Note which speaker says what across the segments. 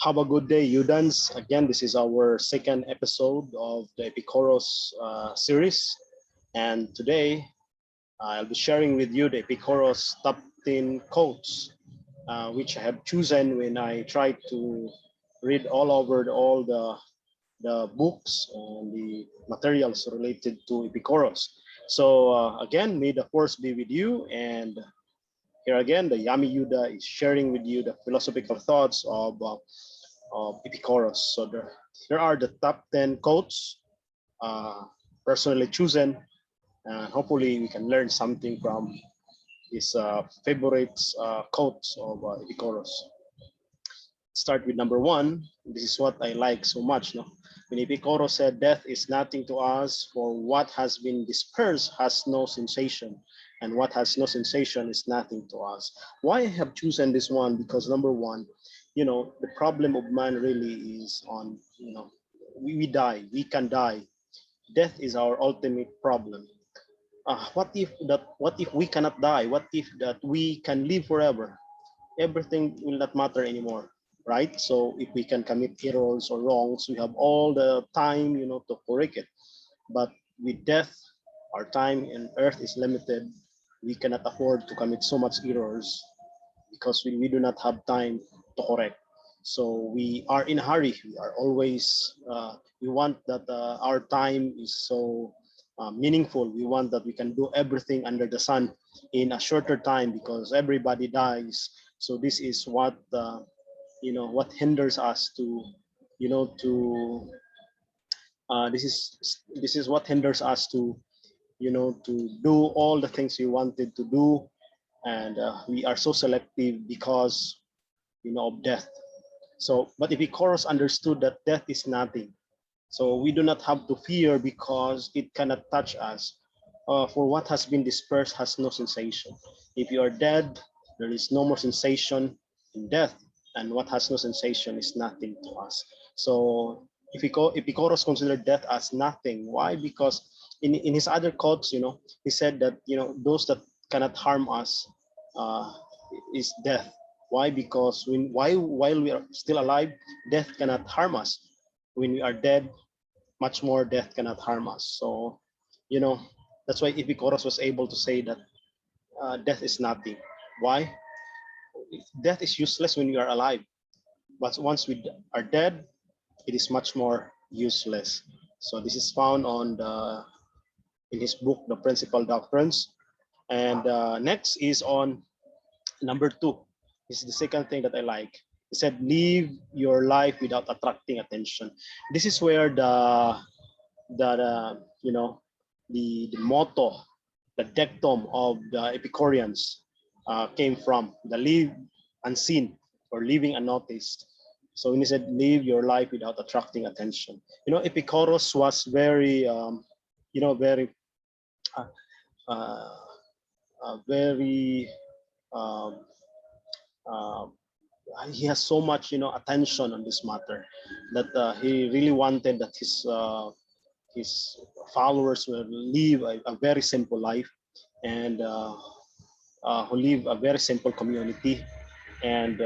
Speaker 1: Have a good day, Udans. Again, this is our second episode of the Epicurus series. And today, I'll be sharing with you the Epicurus top 10 quotes, which I have chosen when I tried to read all the books and the materials related to Epicurus. So again, may the force be with you. And here again, the Yami Yuda is sharing with you the philosophical thoughts of Epicurus. So here are the top 10 quotes personally chosen. And hopefully we can learn something from his favorite quotes of Epicurus. Start with number one. This is what I like so much. No? When Epicurus said, "Death is nothing to us, for what has been dispersed has no sensation, and what has no sensation is nothing to us." Why I have chosen this one? Because number one, the problem of man really is on, we die, we can die. Death is our ultimate problem. What if we cannot die? What if that we can live forever? Everything will not matter anymore, right? So if we can commit errors or wrongs, we have all the time, to correct it. But with death, our time in earth is limited. We cannot afford to commit so much errors because we do not have time to correct. So we are in a hurry. We are always, we want that our time is so meaningful. We want that we can do everything under the sun in a shorter time because everybody dies. So this is what, what hinders us to, this is what hinders us to do all the things we wanted to do. And we are so selective because, of death. So, but Epicurus understood that death is nothing. So we do not have to fear because it cannot touch us. For what has been dispersed has no sensation. If you are dead, there is no more sensation in death. And what has no sensation is nothing to us. So Epicurus considered death as nothing. Why? Because in his other quotes, he said that, those that cannot harm us is death. Why? Because while we are still alive, death cannot harm us. When we are dead, much more death cannot harm us. So, that's why Epicurus was able to say that death is nothing. Why? Death is useless when we are alive, but once we are dead, it is much more useless. So this is found in his book, The Principal Doctrines. And next is on number two. This is the second thing that I like. He said, "Live your life without attracting attention." This is where the motto, the dictum of the Epicureans came from, the live unseen or living unnoticed. So when he said, "Live your life without attracting attention," Epicurus was very, very, uh, very. Um, uh, he has so much, attention on this matter that he really wanted that his followers will live a very simple life and who live a very simple community, and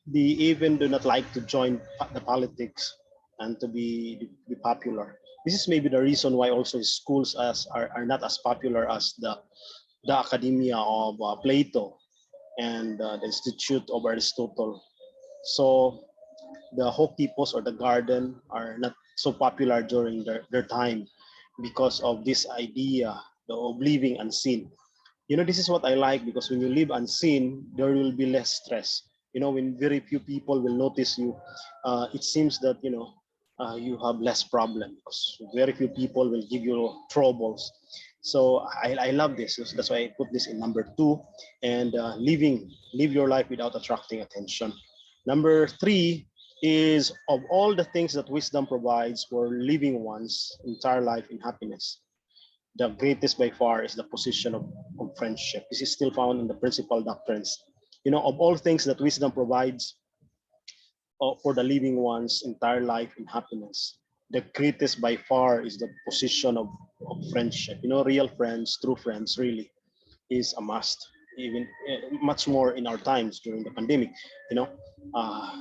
Speaker 1: they even do not like to join the politics and to be popular. This is maybe the reason why also his schools are not as popular as the academia of Plato and the Institute of Aristotle. So the Hokipos or the garden are not so popular during their time because of this idea of living unseen. This is what I like, because when you live unseen, there will be less stress. When very few people will notice you, it seems that, you have less problem because very few people will give you troubles. So I love this. That's why I put this in number two, and live your life without attracting attention. Number three is, of all the things that wisdom provides for living one's entire life in happiness, the greatest by far is the position of friendship. This is still found in the Principal Doctrines. Of all things that wisdom provides for the living one's entire life in happiness, the greatest by far is the position of friendship. Real friends, true friends, really is a must. even much more in our times during the pandemic.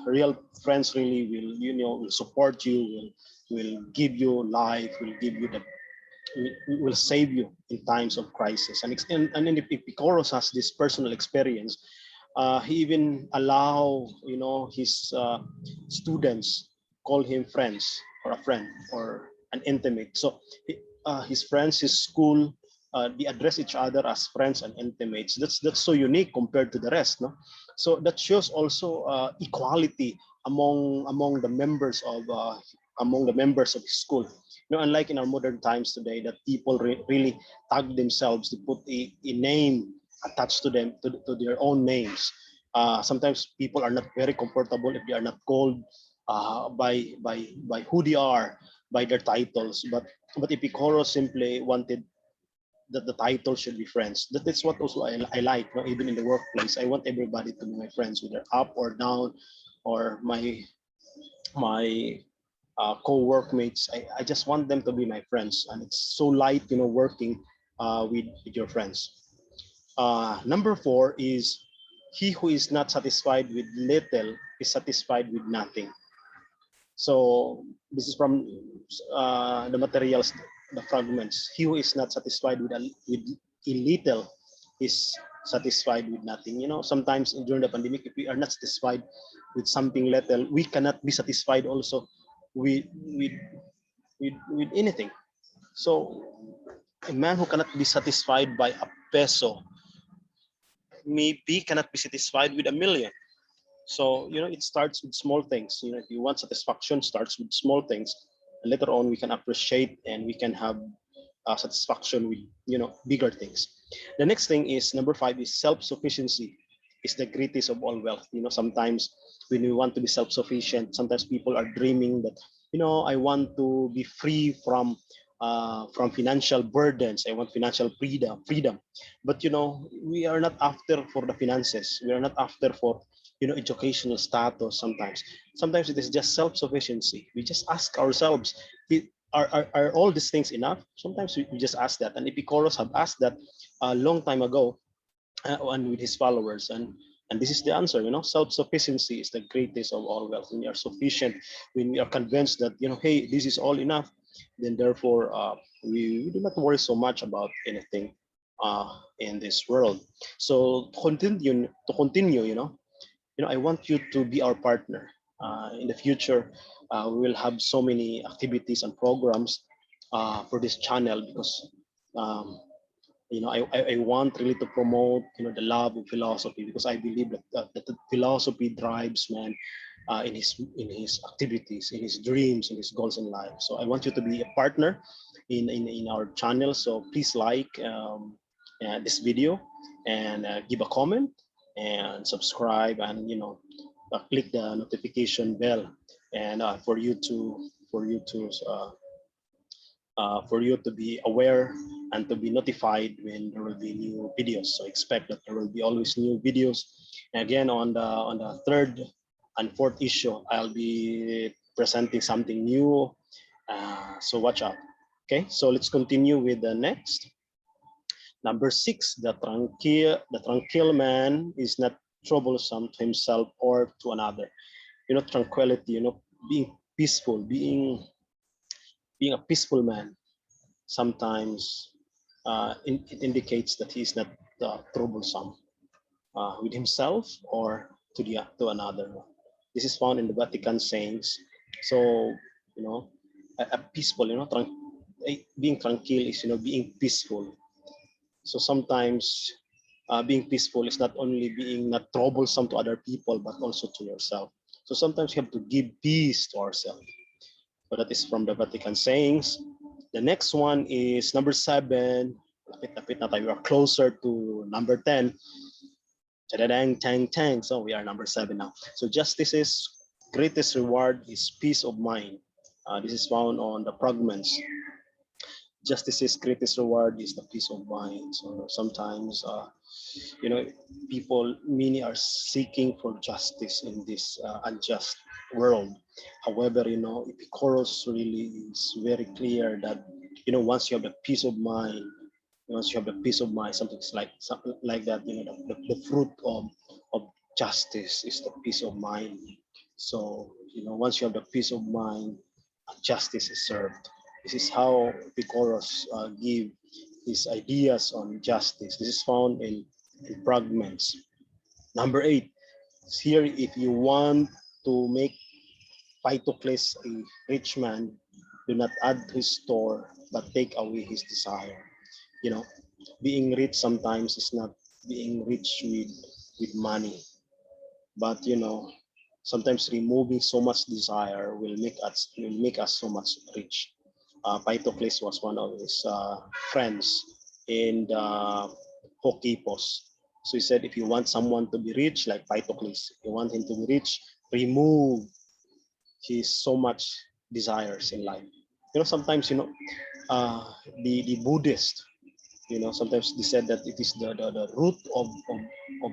Speaker 1: Real friends really will, will support you, will give you life, will give you the will save you in times of crisis. And then Epicurus has this personal experience. He even allow his students call him friends, or a friend, or an intimate. So his friends, his school, they address each other as friends and intimates. That's so unique compared to the rest, no? So that shows also equality among the members of his school. Unlike in our modern times today, that people really tag themselves to put a name attached to them, to their own names. Sometimes people are not very comfortable if they are not called by who they are, by their titles. But Epicurus simply wanted that the title should be friends. That is what also I like. Even in the workplace, I want everybody to be my friends, whether up or down, or my co-workmates. I just want them to be my friends, and it's so light, working with your friends. Number 4 is, he who is not satisfied with little is satisfied with nothing. So this is from the materials, the fragments. He who is not satisfied with a little is satisfied with nothing. Sometimes during the pandemic, if we are not satisfied with something little, we cannot be satisfied also with with with anything. So a man who cannot be satisfied by a peso maybe cannot be satisfied with a million. So it starts with small things. If you want satisfaction, starts with small things. And later on, we can appreciate and we can have satisfaction with bigger things. The next thing is number 5 is self-sufficiency is the greatest of all wealth. Sometimes when we want to be self-sufficient, sometimes people are dreaming that I want to be free from financial burdens. I want financial freedom. But we are not after for the finances. We are not after for educational status. Sometimes it is just self-sufficiency. We just ask ourselves, are all these things enough? Sometimes we just ask that, and Epicurus have asked that a long time ago, and with his followers, and this is the answer. Self-sufficiency is the greatest of all wealth. When we are sufficient, when we are convinced that hey, this is all enough, then therefore we do not worry so much about anything in this world. So to continue, I want you to be our partner. In the future, we will have so many activities and programs for this channel, because um, I want really to promote the love of philosophy, because I believe that the philosophy drives man in his activities, in his dreams, in his goals in life. So I want you to be a partner in our channel. So please like this video, and give a comment, and subscribe, and click the notification bell, and for you to be aware and to be notified when there will be new videos. So expect that there will be always new videos. And again, on the third and fourth issue, I'll be presenting something new. So watch out. Okay, so let's continue with the next. Number 6, the tranquil man is not troublesome to himself or to another. Tranquility, being peaceful, being a peaceful man, sometimes it indicates that he is not troublesome with himself or to another. This is found in the Vatican Sayings. So a peaceful, being tranquil is being peaceful. So sometimes being peaceful is not only being not troublesome to other people, but also to yourself. So sometimes you have to give peace to ourselves. So that is from the Vatican Sayings. The next one is number 7. Lapit-lapit na tayo. We are closer to number 10. Tadadang, tang, tang. So we are number 7 now. So justice's greatest reward is peace of mind. This is found on the Fragments. Justice's greatest reward is the peace of mind. So sometimes, many are seeking for justice in this unjust world. However, Epicurus really is very clear that, once you have the peace of mind, once you have the peace of mind, something like that. The fruit of justice is the peace of mind. So once you have the peace of mind, justice is served. This is how Epicurus give his ideas on justice. This is found in Fragments. Number 8. Here, if you want to make Pythocles a rich man, do not add to his store, but take away his desire. You know, being rich sometimes is not being rich with money, but sometimes removing so much desire will make us so much rich. Pythocles was one of his friends in the Hokipos. So he said, if you want someone to be rich, like Pythocles, if you want him to be rich, remove his so much desires in life. Sometimes uh, the Buddhist, sometimes they said that it is the root of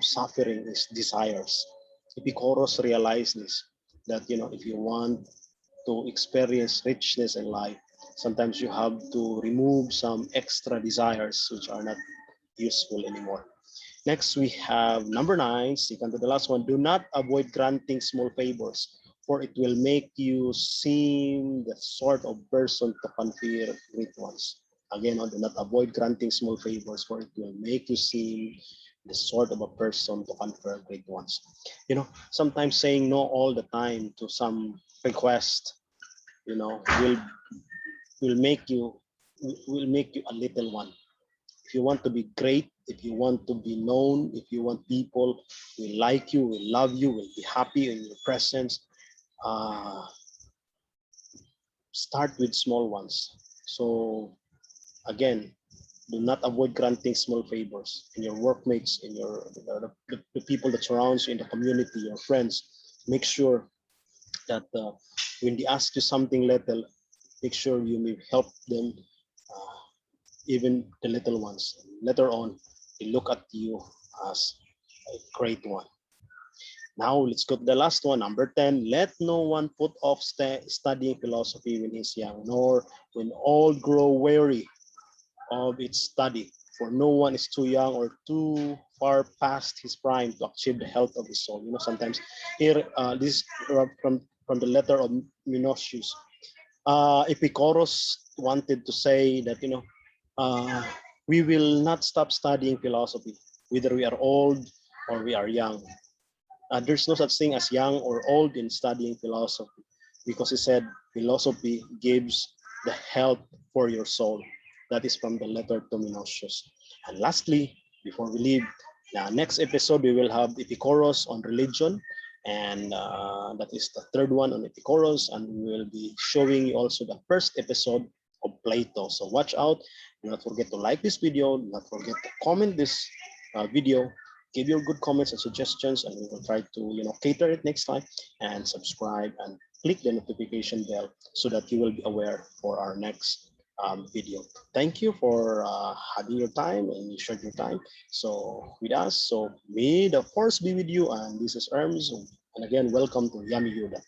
Speaker 1: suffering is desires. Epicurus realized this, that if you want to experience richness in life, sometimes you have to remove some extra desires which are not useful anymore. Next, we have number 9, second to the last one. Do not avoid granting small favors, for it will make you seem the sort of person to confer great ones. Again, do not avoid granting small favors, for it will make you seem the sort of a person to confer great ones. Sometimes saying no all the time to some request, will make you a little one. If you want to be great, if you want to be known, if you want people will like you, will love you, will be happy in your presence, uh, start with small ones. So again, do not avoid granting small favors in your workmates, in the people that surrounds you in the community, your friends. Make sure that when they ask you something little, make sure you may help them, uh, even the little ones. Later on, they look at you as a great one. Now let's go to the last one, number 10. Let no one put off studying philosophy when he's young, nor when old grow weary of its study. For no one is too young or too far past his prime to achieve the health of his soul. Sometimes here, this is from the letter of Minosius. Epicurus wanted to say that uh, we will not stop studying philosophy, whether we are old or we are young. There's no such thing as young or old in studying philosophy, because he said philosophy gives the health for your soul. That is from the letter to Minosius. And lastly, before we leave, the next episode we will have Epicurus on religion, and that is the third one on Epicurus, and we will be showing you also the first episode of Plato. So watch out. Do not forget to like this video. Do not forget to comment this video. Give your good comments and suggestions, and we will try to cater it next time. And subscribe and click the notification bell so that you will be aware for our next video. Thank you for having your time, and you shared your time with us. So may the force be with you. And this is Erms, and again, welcome to Yami Yuda.